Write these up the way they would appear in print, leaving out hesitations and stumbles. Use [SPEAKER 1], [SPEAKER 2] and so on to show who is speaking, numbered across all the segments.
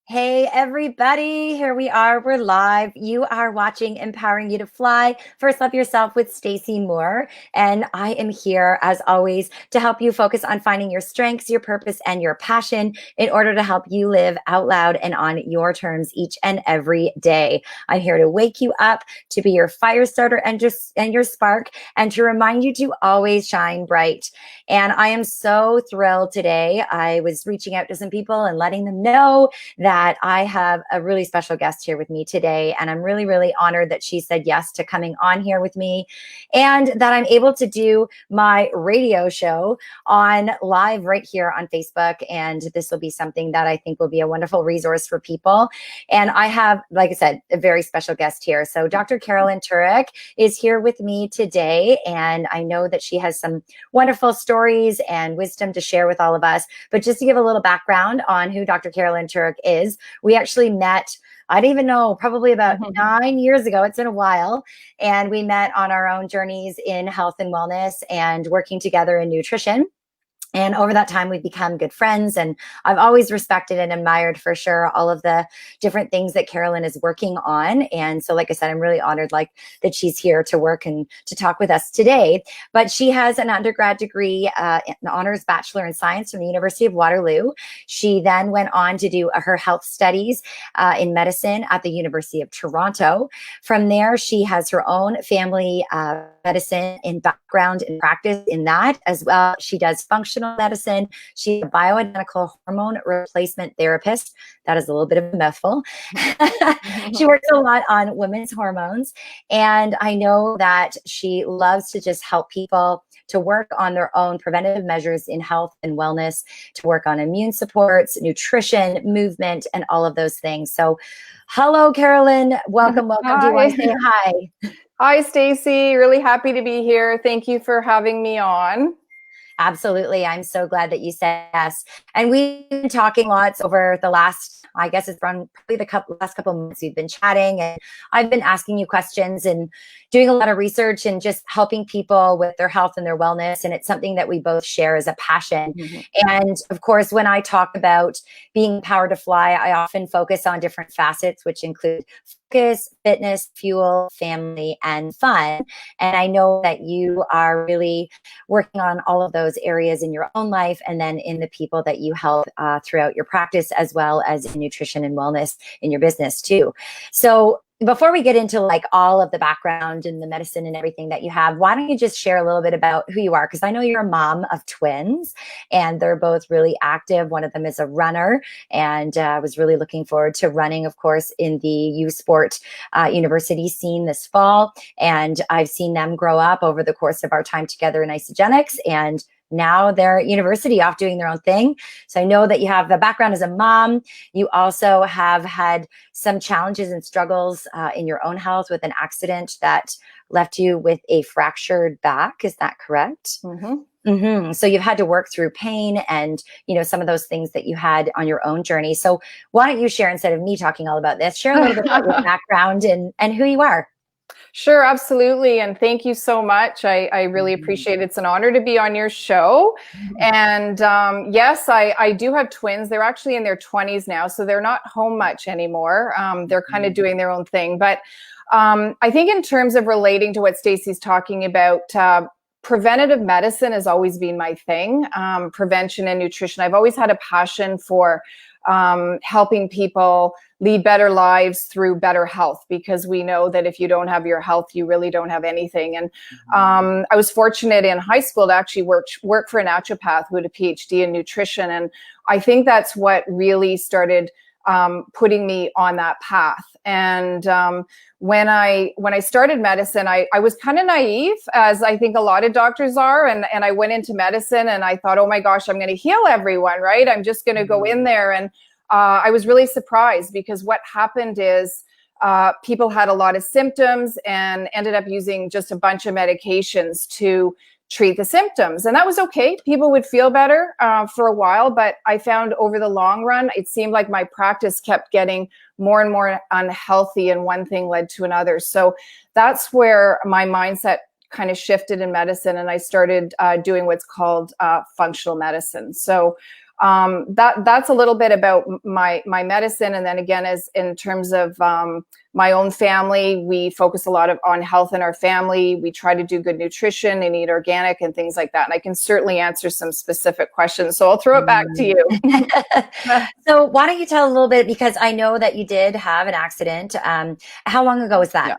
[SPEAKER 1] Hey everybody, here we are. We're live. You are watching Empowering You to Fly. First Love Yourself with Stacey Moore, and I am here as always to help you focus on finding your strengths, your purpose, and your passion in order to help you live out loud and on your terms each and every day. I'm here to wake you up, to be your fire starter and your spark, and to remind you to always shine bright. And I am so thrilled today. I was reaching out to some people and letting them know that I have a really special guest here with me today. And I'm really, really honored that she said yes to coming on here with me and that I'm able to do my radio show on live right here on Facebook. And this will be something that I think will be a wonderful resource for people. And I have, like I said, a very special guest here. So Dr. Carolyn Turek is here with me today. And I know that she has some wonderful stories and wisdom to share with all of us. But just to give a little background on who Dr. Carolyn Turek is, we actually met, I don't even know, probably about 9 years ago. It's been a while. And we met on our own journeys in health and wellness and working together in nutrition. And over that time, we've become good friends. And I've always respected and admired for sure all of the different things that Carolyn is working on. And so, like I said, I'm really honored that she's here to work and to talk with us today. But she has an undergrad degree, an honors bachelor in science from the University of Waterloo. She then went on to do her health studies in medicine at the University of Toronto. From there, she has her own family medicine in background and practice in that as well. She does functional medicine. She's a bioidentical hormone replacement therapist. That is a little bit of a mouthful. She works a lot on women's hormones. And I know that she loves to just help people to work on their own preventative measures in health and wellness, to work on immune supports, nutrition, movement, and all of those things. So hello, Carolyn. Welcome.
[SPEAKER 2] Hi.
[SPEAKER 1] Do you want to say hi?
[SPEAKER 2] Hi, Stacey. Really happy to be here. Thank you for having me on.
[SPEAKER 1] Absolutely. I'm so glad that you said yes. And we've been talking lots over the last, I guess it's around probably the last couple of months we've been chatting, and I've been asking you questions and doing a lot of research and just helping people with their health and their wellness. And it's something that we both share as a passion. And of course, when I talk about being empowered to fly, I often focus on different facets, which include focus, fitness, fuel, family, and fun. And I know that you are really working on all of those areas in your own life and then in the people that you help throughout your practice, as well as in nutrition and wellness in your business too. So before we get into like all of the background and the medicine and everything that you have, why don't you just share a little bit about who you are? Because I know you're a mom of twins and they're both really active. One of them is a runner, and I was really looking forward to running, of course, in the U Sport University scene this fall. And I've seen them grow up over the course of our time together in Isogenics, and now they're at university off doing their own thing. So I know that you have the background as a mom. You also have had some challenges and struggles in your own health with an accident that left you with a fractured back. Is that correct? So you've had to work through pain and, some of those things that you had on your own journey. So why don't you share, instead of me talking all about this, share a little bit about your background and who you are.
[SPEAKER 2] Sure, absolutely. And thank you so much. I really appreciate it. It's an honor to be on your show. And yes, I do have twins. They're actually in their 20s now, so they're not home much anymore. They're kind of doing their own thing. But I think in terms of relating to what Stacey's talking about, preventative medicine has always been my thing, prevention and nutrition. I've always had a passion for helping people lead better lives through better health, because we know that if you don't have your health, you really don't have anything. And I was fortunate in high school to actually work for a naturopath who had a PhD in nutrition. And I think that's what really started putting me on that path. And when I started medicine, I was kind of naive, as I think a lot of doctors are. And I went into medicine and I thought, oh my gosh, I'm going to heal everyone, right? I'm just going to go in there. And I was really surprised, because what happened is people had a lot of symptoms and ended up using just a bunch of medications to treat the symptoms. And that was okay. People would feel better for a while, but I found over the long run, it seemed like my practice kept getting more and more unhealthy, and one thing led to another. So that's where my mindset kind of shifted in medicine, and I started doing what's called functional medicine. So That's a little bit about my medicine. And then again, as in terms of my own family, we focus a lot on health in our family. We try to do good nutrition and eat organic and things like that. And I can certainly answer some specific questions. So I'll throw it back to you.
[SPEAKER 1] So why don't you tell a little bit, because I know that you did have an accident. How long ago was that?
[SPEAKER 2] Yeah.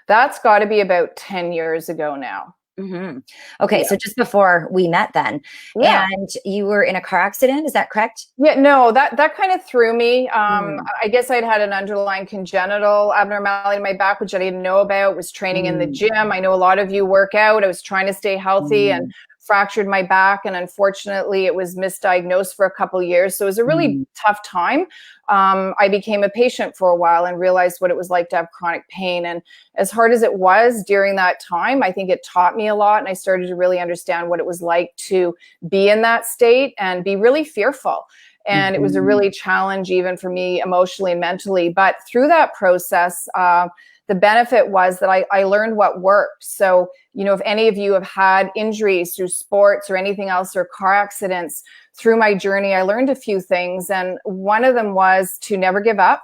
[SPEAKER 2] That's got to be about 10 years ago now.
[SPEAKER 1] Mm-hmm. Okay, so just before we met then. And you were in a car accident, is that correct?
[SPEAKER 2] Yeah, no, that kind of threw me. I guess I'd had an underlying congenital abnormality in my back, which I didn't know about, was training in the gym. I know a lot of you work out. I was trying to stay healthy and fractured my back. And unfortunately, it was misdiagnosed for a couple of years. So it was a really tough time. I became a patient for a while and realized what it was like to have chronic pain. And as hard as it was during that time, I think it taught me a lot. And I started to really understand what it was like to be in that state and be really fearful. And it was a really challenge even for me emotionally and mentally. But through that process, the benefit was that I learned what worked. So, you know, if any of you have had injuries through sports or anything else or car accidents, through my journey, I learned a few things. And one of them was to never give up.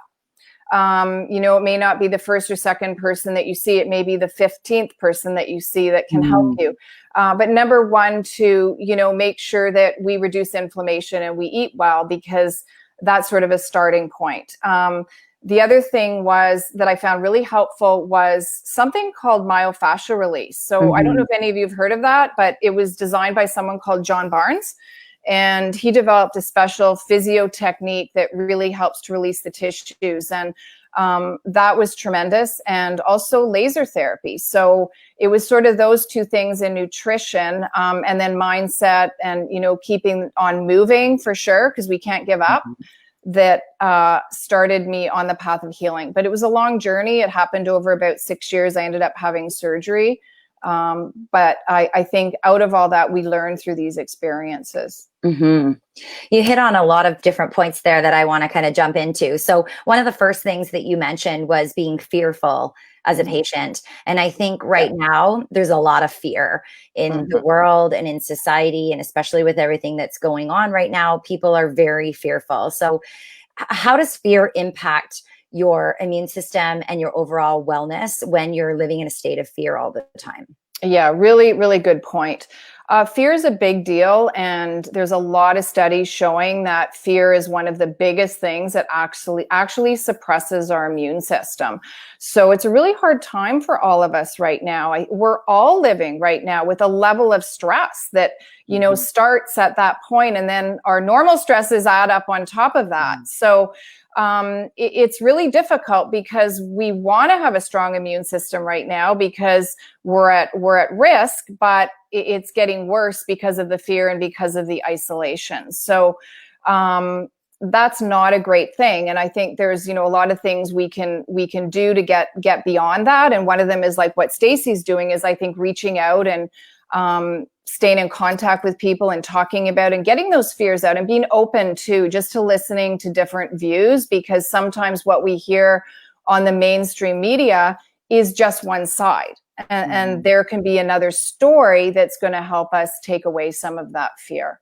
[SPEAKER 2] You know, it may not be the first or second person that you see. It may be the 15th person that you see that can help you. But number one, to, you know, make sure that we reduce inflammation and we eat well, because that's sort of a starting point. The other thing was that I found really helpful was something called Myofascial Release. So I don't know if any of you have heard of that, but it was designed by someone called John Barnes. And he developed a special physio technique that really helps to release the tissues. And that was tremendous. And also laser therapy. So it was sort of those two things in nutrition, and then mindset and, you know, keeping on moving for sure, because we can't give up. That started me on the path of healing. But it was a long journey. It happened over about 6 years. I ended up having surgery. But I think out of all that, we learn through these experiences.
[SPEAKER 1] You hit on a lot of different points there that I want to kind of jump into. So one of the first things that you mentioned was being fearful as a patient. And I think right now there's a lot of fear in the world and in society, and especially with everything that's going on right now, people are very fearful. So how does fear impact your immune system and your overall wellness when you're living in a state of fear all the time?
[SPEAKER 2] Yeah, really, really good point. Fear is a big deal, and there's a lot of studies showing that fear is one of the biggest things that actually suppresses our immune system. So it's a really hard time for all of us right now. We're all living right now with a level of stress that, you know, starts at that point, and then our normal stresses add up on top of that. So it's really difficult because we want to have a strong immune system right now because we're at risk, but it's getting worse because of the fear and because of the isolation. So that's not a great thing. And I think there's, you know, a lot of things we can do to get beyond that. And one of them is like what Stacey's doing is, I think, reaching out and staying in contact with people and talking about and getting those fears out and being open to listening to different views, because sometimes what we hear on the mainstream media is just one side. And there can be another story that's going to help us take away some of that fear.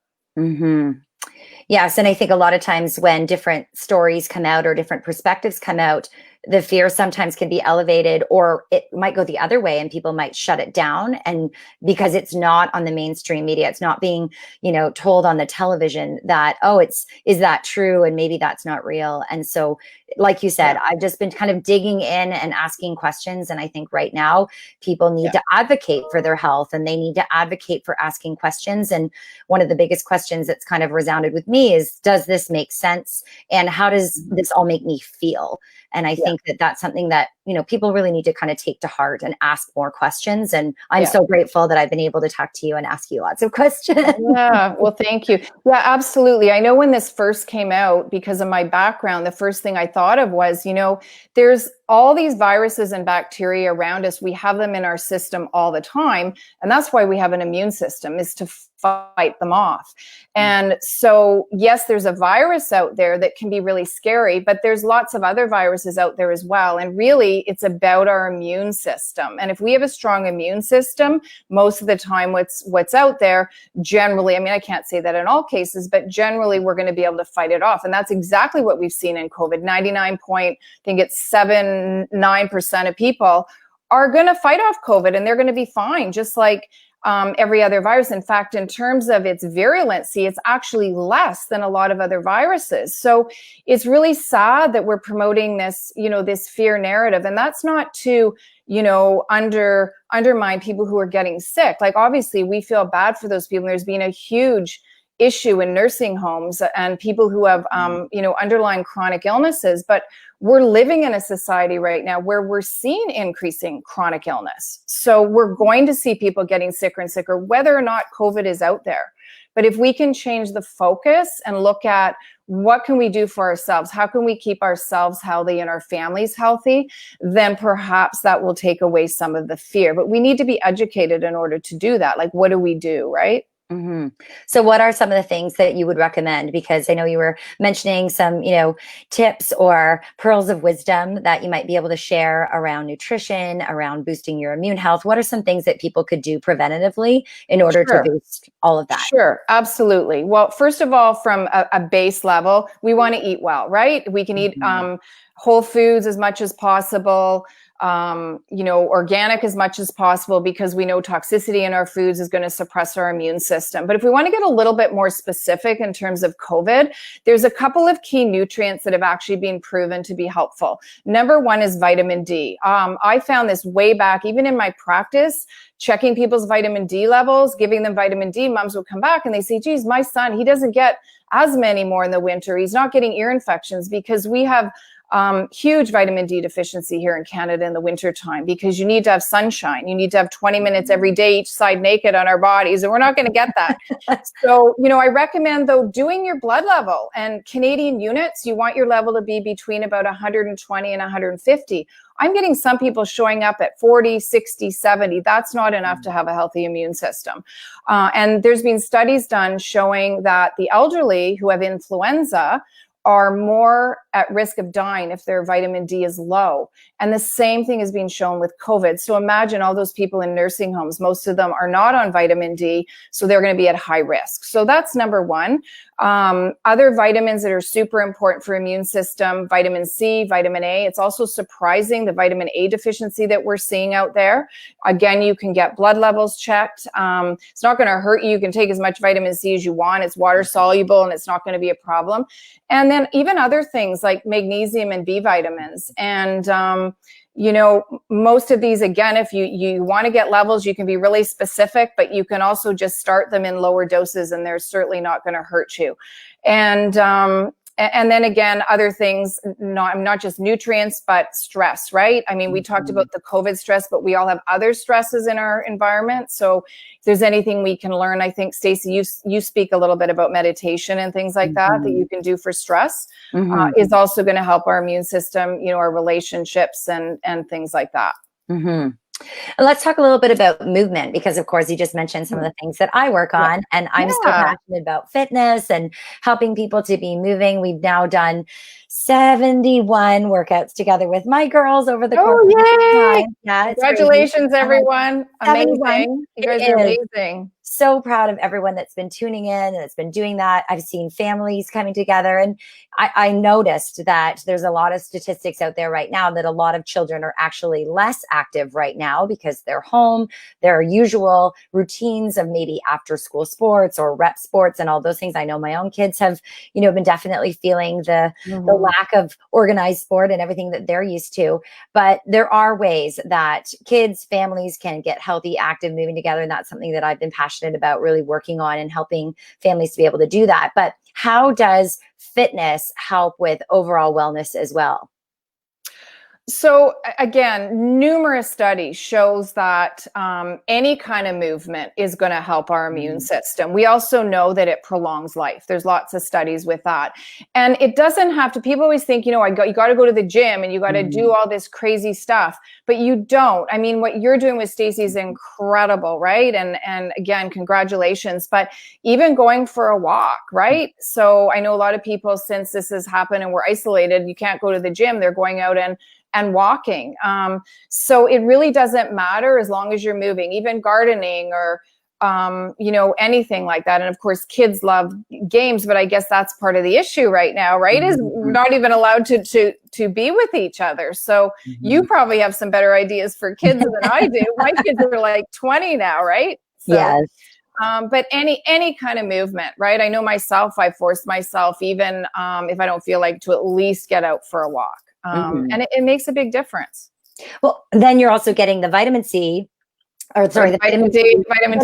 [SPEAKER 1] Yes. And I think a lot of times when different stories come out or different perspectives come out, the fear sometimes can be elevated, or it might go the other way and people might shut it down. And because it's not on the mainstream media, it's not being, you know, told on the television that, oh, is that true? And maybe that's not real. And so, like you said, I've just been kind of digging in and asking questions. And I think right now people need to advocate for their health, and they need to advocate for asking questions. And one of the biggest questions that's kind of resounded with me is, does this make sense? And how does this all make me feel? And I think that that's something that, you know, people really need to kind of take to heart and ask more questions. And I'm so grateful that I've been able to talk to you and ask you lots of questions.
[SPEAKER 2] Yeah, well, thank you. Yeah, absolutely. I know when this first came out, because of my background, the first thing I thought of was, you know, there's all these viruses and bacteria around us. We have them in our system all the time. And that's why we have an immune system, is to fight them off. And so, yes, there's a virus out there that can be really scary, but there's lots of other viruses out there as well. And really, really, it's about our immune system. And if we have a strong immune system, most of the time what's out there, generally, I mean, I can't say that in all cases, but generally we're going to be able to fight it off. And that's exactly what we've seen in COVID. 9% of people are going to fight off COVID, and they're going to be fine, just like every other virus. In fact, in terms of its virulency, it's actually less than a lot of other viruses. So it's really sad that we're promoting this, this fear narrative. And that's not to, undermine people who are getting sick. Like, obviously, we feel bad for those people. There's been a huge issue in nursing homes and people who have, underlying chronic illnesses. But we're living in a society right now where we're seeing increasing chronic illness. So we're going to see people getting sicker and sicker, whether or not COVID is out there. But if we can change the focus and look at what can we do for ourselves, how can we keep ourselves healthy and our families healthy, then perhaps that will take away some of the fear. But we need to be educated in order to do that. Like, what do we do, right?
[SPEAKER 1] Mm-hmm. So what are some of the things that you would recommend? Because I know you were mentioning some, tips or pearls of wisdom that you might be able to share around nutrition, around boosting your immune health. What are some things that people could do preventatively in order to boost all of that?
[SPEAKER 2] Sure, absolutely. Well, first of all, from a base level, we want to eat well, right? We can eat whole foods as much as possible. Organic as much as possible, because we know toxicity in our foods is going to suppress our immune system. But if we want to get a little bit more specific in terms of COVID, there's a couple of key nutrients that have actually been proven to be helpful. Number one is vitamin D. I found this way back, even in my practice, checking people's vitamin D levels, giving them vitamin D. Moms would come back and they say, geez, my son, he doesn't get asthma anymore in the winter. He's not getting ear infections, because we have huge vitamin D deficiency here in Canada in the winter time, because you need to have sunshine. You need to have 20 minutes every day, each side naked on our bodies, and we're not going to get that. So, I recommend, though, doing your blood level, and Canadian units, you want your level to be between about 120 and 150. I'm getting some people showing up at 40, 60, 70. That's not enough to have a healthy immune system. And there's been studies done showing that the elderly who have influenza are more at risk of dying if their vitamin D is low. And the same thing is being shown with COVID. So imagine all those people in nursing homes. Most of them are not on vitamin D, so they're going to be at high risk. So that's number one. Other vitamins that are super important for immune system, vitamin C, vitamin A. It's also surprising the vitamin A deficiency that we're seeing out there. Again, you can get blood levels checked. It's not going to hurt you. You can take as much vitamin C as you want. It's water soluble, and it's not going to be a problem. And then even other things like magnesium and B vitamins. And, most of these, again, if you want to get levels, you can be really specific, but you can also just start them in lower doses, and they're certainly not going to hurt you. And then again, other things, not just nutrients, but stress, right? I mean, we talked about the COVID stress, but we all have other stresses in our environment. So if there's anything we can learn, I think, Stacey, you speak a little bit about meditation and things like that you can do for stress, is also going to help our immune system, our relationships and things like that.
[SPEAKER 1] Mm-hmm. And let's talk a little bit about movement, because of course you just mentioned some of the things that I work on, and I'm so passionate about fitness and helping people to be moving. We've now done 71 workouts together with my girls over the course of time. Yeah,
[SPEAKER 2] congratulations, everyone. Amazing. You guys are amazing.
[SPEAKER 1] So proud of everyone that's been tuning in and that's been doing that. I've seen families coming together, and I noticed that there's a lot of statistics out there right now that a lot of children are actually less active right now because they're home, their usual routines of maybe after school sports or rep sports and all those things. I know my own kids have, been definitely feeling the lack of organized sport and everything that they're used to. But there are ways that kids, families can get healthy, active, moving together. And that's something that I've been passionate about really working on and helping families to be able to do that. But how does fitness help with overall wellness as well?
[SPEAKER 2] So again, numerous studies shows that any kind of movement is going to help our immune system. We also know that it prolongs life. There's lots of studies with that. And it doesn't have to, people always think, you got to go to the gym and you got to do all this crazy stuff, but you don't. I mean, what you're doing with Stacey is incredible, right? And again, congratulations. But even going for a walk, right? So I know a lot of people, since this has happened and we're isolated, you can't go to the gym, they're going out and and walking. So it really doesn't matter as long as you're moving, even gardening or anything like that. And of course, kids love games, but I guess that's part of the issue right now, right? Is we're not even allowed to be with each other. So you probably have some better ideas for kids than I do. My kids are like 20 now, right? So,
[SPEAKER 1] yes.
[SPEAKER 2] But any kind of movement, right? I know myself, I force myself, even if I don't feel like, to at least get out for a walk. And it makes a big difference.
[SPEAKER 1] Well, then you're also getting the vitamin C. Or sorry, the
[SPEAKER 2] vitamin D. Vitamin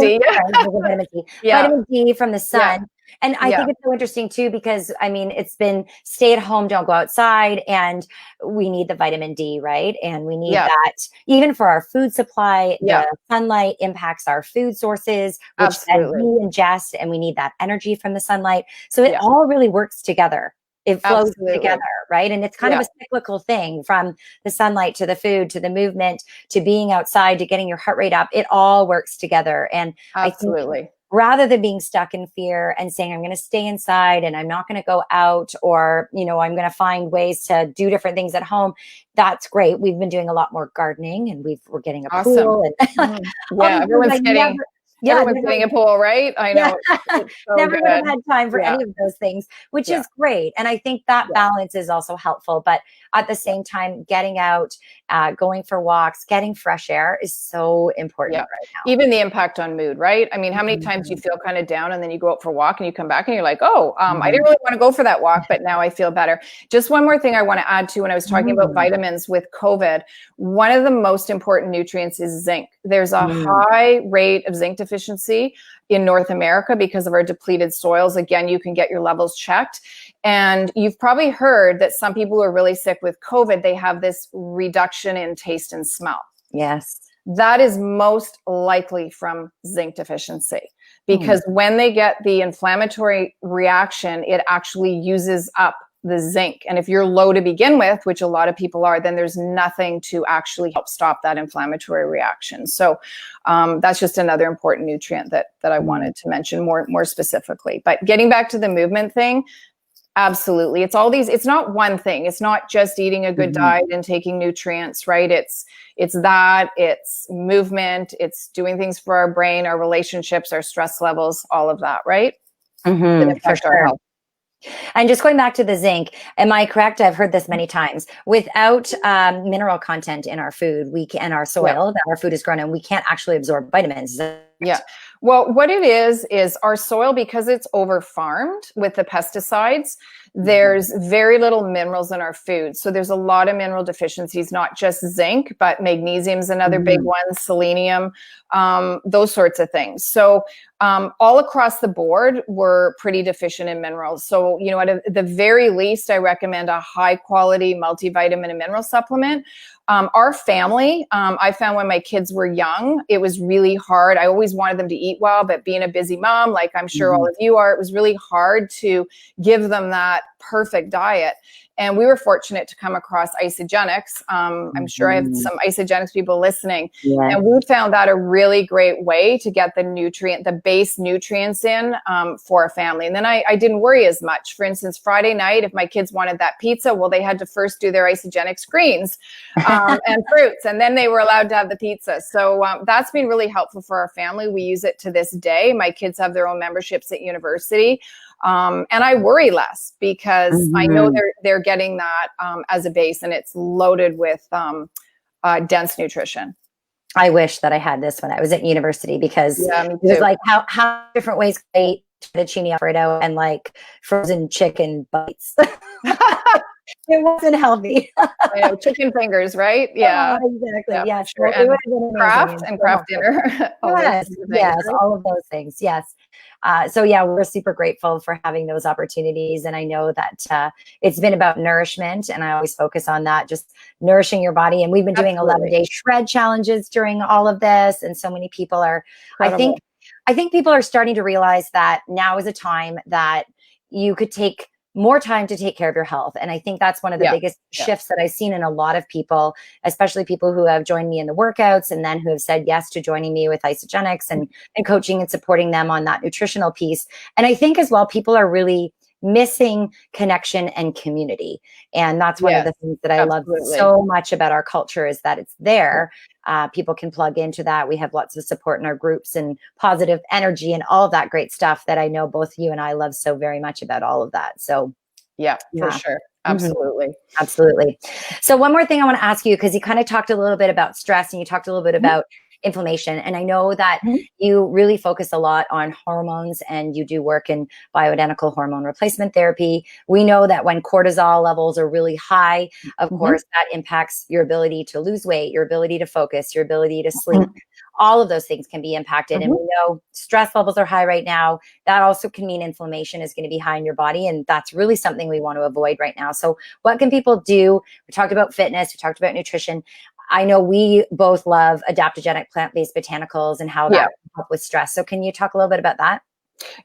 [SPEAKER 2] D
[SPEAKER 1] from the sun. And I think it's so interesting too, because I mean, it's been stay at home, don't go outside, and we need the vitamin D, right? And we need that even for our food supply. The sunlight impacts our food sources, which then we ingest, and we need that energy from the sunlight. So it all really works together. It flows together, right? And it's kind of a cyclical thing, from the sunlight to the food to the movement to being outside to getting your heart rate up. It all works together. And I think rather than being stuck in fear and saying, I'm going to stay inside and I'm not going to go out, or, I'm going to find ways to do different things at home, that's great. We've been doing a lot more gardening, and we're getting a pool. And
[SPEAKER 2] everyone's getting a pool, right? I know.
[SPEAKER 1] So never would have had time for any of those things, which is great. And I think that balance is also helpful. But at the same time, getting out, going for walks, getting fresh air is so important right now.
[SPEAKER 2] Even the impact on mood, right? I mean, how many times you feel kind of down, and then you go out for a walk and you come back and you're like, I didn't really want to go for that walk, but now I feel better. Just one more thing I want to add to, when I was talking about vitamins with COVID, one of the most important nutrients is zinc. There's a high rate of zinc deficiency in North America because of our depleted soils. Again, you can get your levels checked. And you've probably heard that some people who are really sick with COVID, they have this reduction in taste and smell.
[SPEAKER 1] Yes.
[SPEAKER 2] That is most likely from zinc deficiency, because when they get the inflammatory reaction, it actually uses up the zinc. And if you're low to begin with, which a lot of people are, then there's nothing to actually help stop that inflammatory reaction. So that's just another important nutrient that I wanted to mention more specifically. But getting back to the movement thing, absolutely. It's not one thing. It's not just eating a good diet and taking nutrients, right? It's movement, it's doing things for our brain, our relationships, our stress levels, all of that, right?
[SPEAKER 1] For sure. And just going back to the zinc, am I correct? I've heard this many times. Without mineral content in our food, and our soil that our food is grown in, we can't actually absorb vitamins.
[SPEAKER 2] Well, what it is our soil, because it's over farmed with the pesticides, there's very little minerals in our food. So there's a lot of mineral deficiencies, not just zinc, but magnesium's another big one, selenium, those sorts of things. So all across the board, we're pretty deficient in minerals. So, at the very least, I recommend a high quality multivitamin and mineral supplement. Our family, I found when my kids were young, it was really hard. I always wanted them to eat well, but being a busy mom, like I'm sure all of you are, it was really hard to give them that perfect diet. And we were fortunate to come across Isogenics. I'm sure I have some Isogenics people listening. And we found that a really great way to get the base nutrients in for a family. And then I didn't worry as much. For instance, Friday night, if my kids wanted that pizza, well, they had to first do their Isogenics greens and fruits, and then they were allowed to have the pizza. So that's been really helpful for our family. We use it to this day. My kids have their own memberships at university. And I worry less because I know they're getting that as a base, and it's loaded with dense nutrition.
[SPEAKER 1] I wish that I had this when I was at university, because it was like how different ways to eat fettuccine Alfredo and like frozen chicken bites. It wasn't healthy.
[SPEAKER 2] I know, chicken fingers, right? Yeah,
[SPEAKER 1] exactly. Yeah,
[SPEAKER 2] sure. And craft dinner.
[SPEAKER 1] Yes, all of those things. Yes. So we're super grateful for having those opportunities. And I know that it's been about nourishment, and I always focus on that, just nourishing your body. And we've been doing 11-day shred challenges during all of this. And so many people are, I think people are starting to realize that now is a time that you could take more time to take care of your health. And I think that's one of the biggest shifts that I've seen in a lot of people, especially people who have joined me in the workouts and then who have said yes to joining me with Isogenics and coaching and supporting them on that nutritional piece. And I think as well, people are really missing connection and community. And that's one of
[SPEAKER 2] Yes,
[SPEAKER 1] the things that I love
[SPEAKER 2] absolutely.
[SPEAKER 1] so much about our culture, is that it's there. People can plug into that. We have lots of support in our groups and positive energy and all of that great stuff that I know both you and I love so very much about all of that. So
[SPEAKER 2] Yeah, for
[SPEAKER 1] yeah.
[SPEAKER 2] sure.
[SPEAKER 1] Mhm.
[SPEAKER 2] Absolutely.
[SPEAKER 1] Absolutely. So one more thing I want to ask you, because you kind of talked a little bit about stress and you talked a little bit
[SPEAKER 2] Mhm,
[SPEAKER 1] about inflammation. And I know that
[SPEAKER 2] mhm,
[SPEAKER 1] you really focus a lot on hormones and you do work in bioidentical hormone replacement therapy. We know that when cortisol levels are really high, of
[SPEAKER 2] mhm,
[SPEAKER 1] course, that impacts your ability to lose weight, your ability to focus, your ability to sleep.
[SPEAKER 2] mhm,
[SPEAKER 1] All of those things can be impacted. And
[SPEAKER 2] mhm.
[SPEAKER 1] we know stress levels are high right now. That also can mean inflammation is going to be high in your body. And that's really something we want to avoid right now. So what can people do? We talked about fitness, we talked about nutrition. I know we both love adaptogenic plant-based botanicals and how that
[SPEAKER 2] Yeah.
[SPEAKER 1] can help with stress. So can you talk a little bit about that?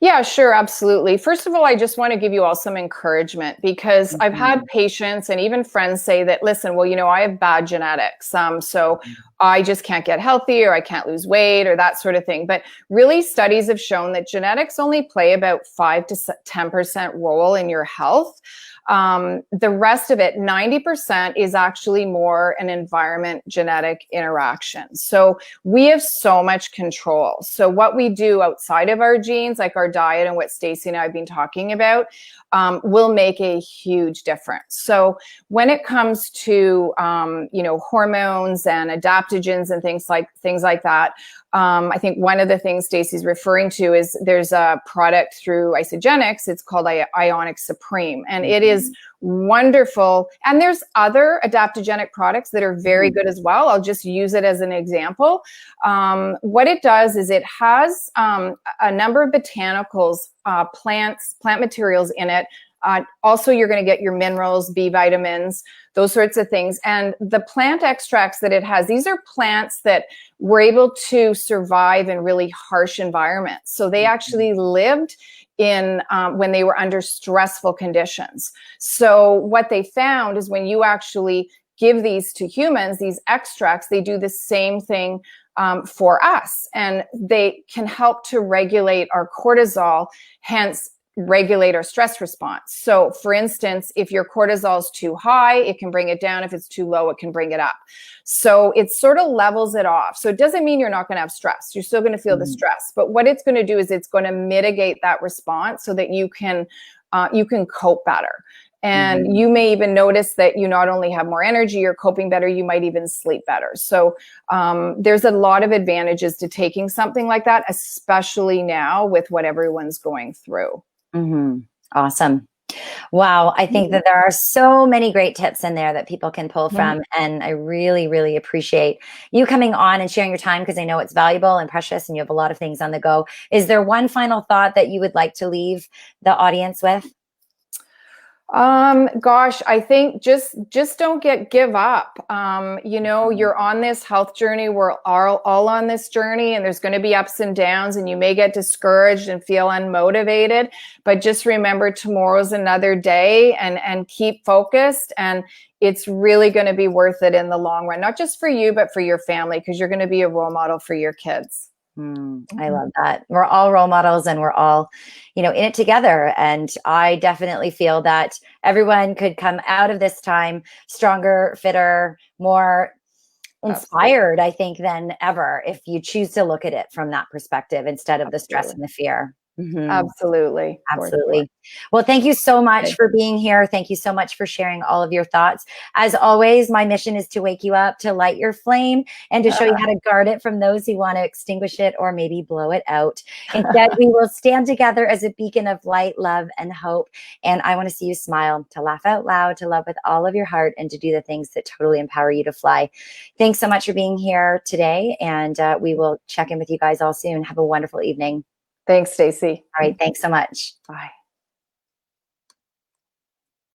[SPEAKER 2] Yeah, sure, absolutely. First of all, I just want to give you all some encouragement because I've had
[SPEAKER 1] Mhm.
[SPEAKER 2] patients and even friends say that, listen, well, I have bad genetics. So I just can't get healthy or I can't lose weight or that sort of thing. But really, studies have shown that genetics only play about 5 to 10% role in your health. The rest of it, 90%, is actually more an environment genetic interaction. So we have so much control. So what we do outside of our genes, like our diet and what Stacey and I have been talking about, will make a huge difference. So when it comes to hormones and adaptogens and things like that, I think one of the things Stacey's referring to is there's a product through Isogenics. It's called Ionic Supreme, and it is wonderful. And there's other adaptogenic products that are very good as well. I'll just use it as an example. What it does is it has a number of botanicals, plant materials in it. Also, you're going to get your minerals, B vitamins, those sorts of things. And the plant extracts that it has, these are plants that were able to survive in really harsh environments. So they actually lived in when they were under stressful conditions. So what they found is when you actually give these to humans, these extracts, they do the same thing for us. And they can help to regulate our cortisol, hence regulate our stress response. So for instance, if your cortisol is too high, it can bring it down. If it's too low, it can bring it up. So it sort of levels it off. So it doesn't mean you're not going to have stress. You're still going to feel the stress. But what it's going to do is it's going to mitigate that response so that you can cope better. And you may even notice that you not only have more energy, you're coping better, you might even sleep better. So there's a lot of advantages to taking something like that, especially now with what everyone's going through.
[SPEAKER 1] Awesome. Wow. I think that there are so many great tips in there that people can pull
[SPEAKER 2] Mhm.
[SPEAKER 1] from. And I really, really appreciate you coming on and sharing your time, because I know it's valuable and precious and you have a lot of things on the go. Is there one final thought that you would like to leave the audience with?
[SPEAKER 2] Gosh, I think just don't give up. You're on this health journey. We're all on this journey, and there's going to be ups and downs, and you may get discouraged and feel unmotivated, but just remember tomorrow's another day, and keep focused, and it's really going to be worth it in the long run, not just for you, but for your family, because you're going to be a role model for your kids.
[SPEAKER 1] I love that. We're all role models and we're all, in it together. And I definitely feel that everyone could come out of this time stronger, fitter, more
[SPEAKER 2] Absolutely.
[SPEAKER 1] inspired, I think, than ever, if you choose to look at it from that perspective instead of the stress
[SPEAKER 2] Absolutely.
[SPEAKER 1] and the fear. Mhm.
[SPEAKER 2] Absolutely. For sure.
[SPEAKER 1] Absolutely. Well, thank you so much
[SPEAKER 2] Okay.
[SPEAKER 1] for being here. Thank you so much for sharing all of your thoughts. As always, my mission is to wake you up, to light your flame, and to show you how to guard it from those who want to extinguish it or maybe blow it out. Instead, we will stand together as a beacon of light, love, and hope. And I want to see you smile, to laugh out loud, to love with all of your heart, and to do the things that totally empower you to fly. Thanks so much for being here today. And we will check in with you guys all soon. Have a wonderful evening.
[SPEAKER 2] Thanks, Stacey.
[SPEAKER 1] All right. Thanks so much.
[SPEAKER 2] Bye.